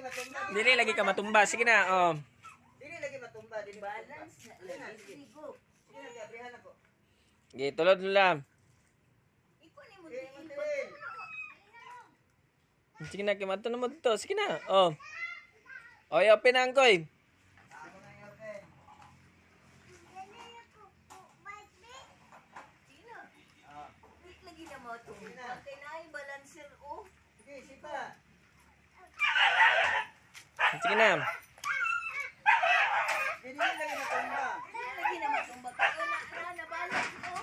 matumba. Dili lagi ka matumba. Sige na, oh. Dili lagi matumba, dili Balance matumba. na lagi. Sige na, gabrihan ako. Sige, tulod lang. Ikaw ni mo Okay, tiin Montel. Sige na, kimato na mo to. Sige na, oh. Oh, i-open na angkoy. Ako na yung open. Sino? Ah, Wait lagi na mo tumba. Kay naay balancer oh. sige, sipa. Sige na. Dili lagi matumba. Lagi na matumba kayo na balance oh.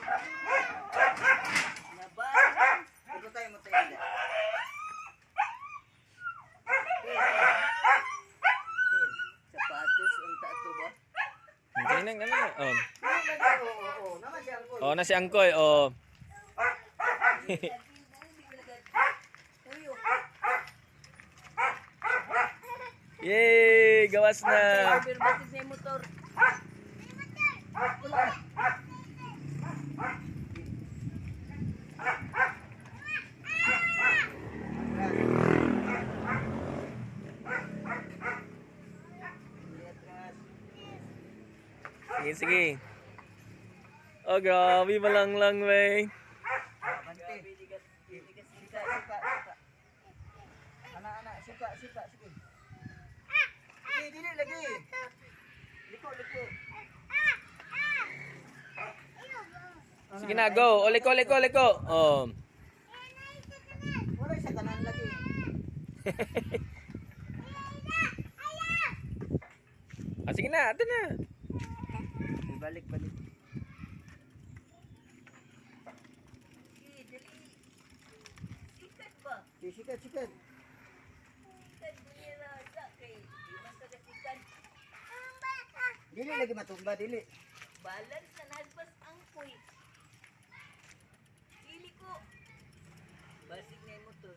Na balance. Ito tayo mo tayo. Sapatos unta to ba? Sige na, ano. Oh. Dili lagi, oo. Naman siya ang Oh, na si angkoy, oh. Uyo. Yay! Gawas na. Driver bakit sa motor? Sige, sige. Oh, grabe. Malanglang, wey. Bante. Sipa. Anak, sipa. Sige. Sige, dili lagi. Liko. Sige na, go. Oliko. Oh. Wala sa kanan lagi. Ah, sige na, ato na. Balik. Dali. Ikat ba? Sikat. Ikat bunira sa kay. Di man ka kasikan. Dili lagi matumba, dili. Balance na nagpas ang kuy. Dili ko. Basig na yung motor.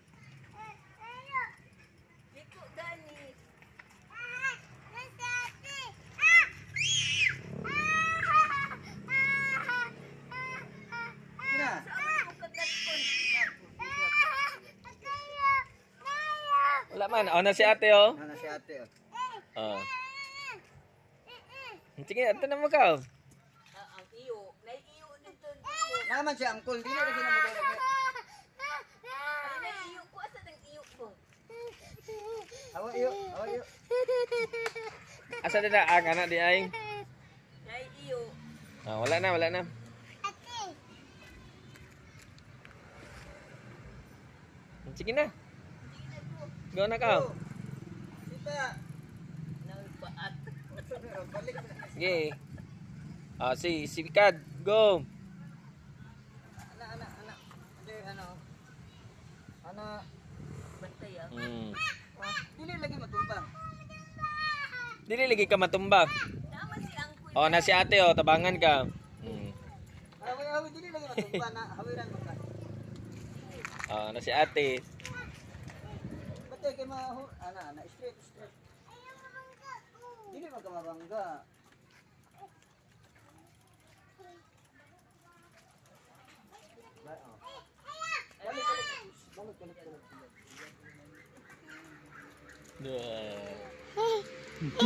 Liko gani. Sige na. Saan mo katatkon? Wala man. Oh, na si ate, oh. Ano si ate, oh. Oh. Sige, ato na mo ka. Ang iyo. Nai-iyo dito. Naman si Angkol, dili lagi na mo lagi. Ay, nai-iyo ko. Asa ng iyo ko? Awa iyo. Asa na ang anak di ay? Nai-iyo. Oh, wala na. Sige na. Go na ka. Sipa. Nagpaat. Balik. Sige. Ah, si Kad, go. Anak. Hindi, Anak. Bantay ah. Dili lagi matumba. Dili lagi ka matumba. Tama si Angkoy. Oh, na si ate, oh. Tabangan ka. Awi, dili lagi matumba na. Hawiran mo ka. Oh, na si ate. Batay kay straight. Dili magkamabangga.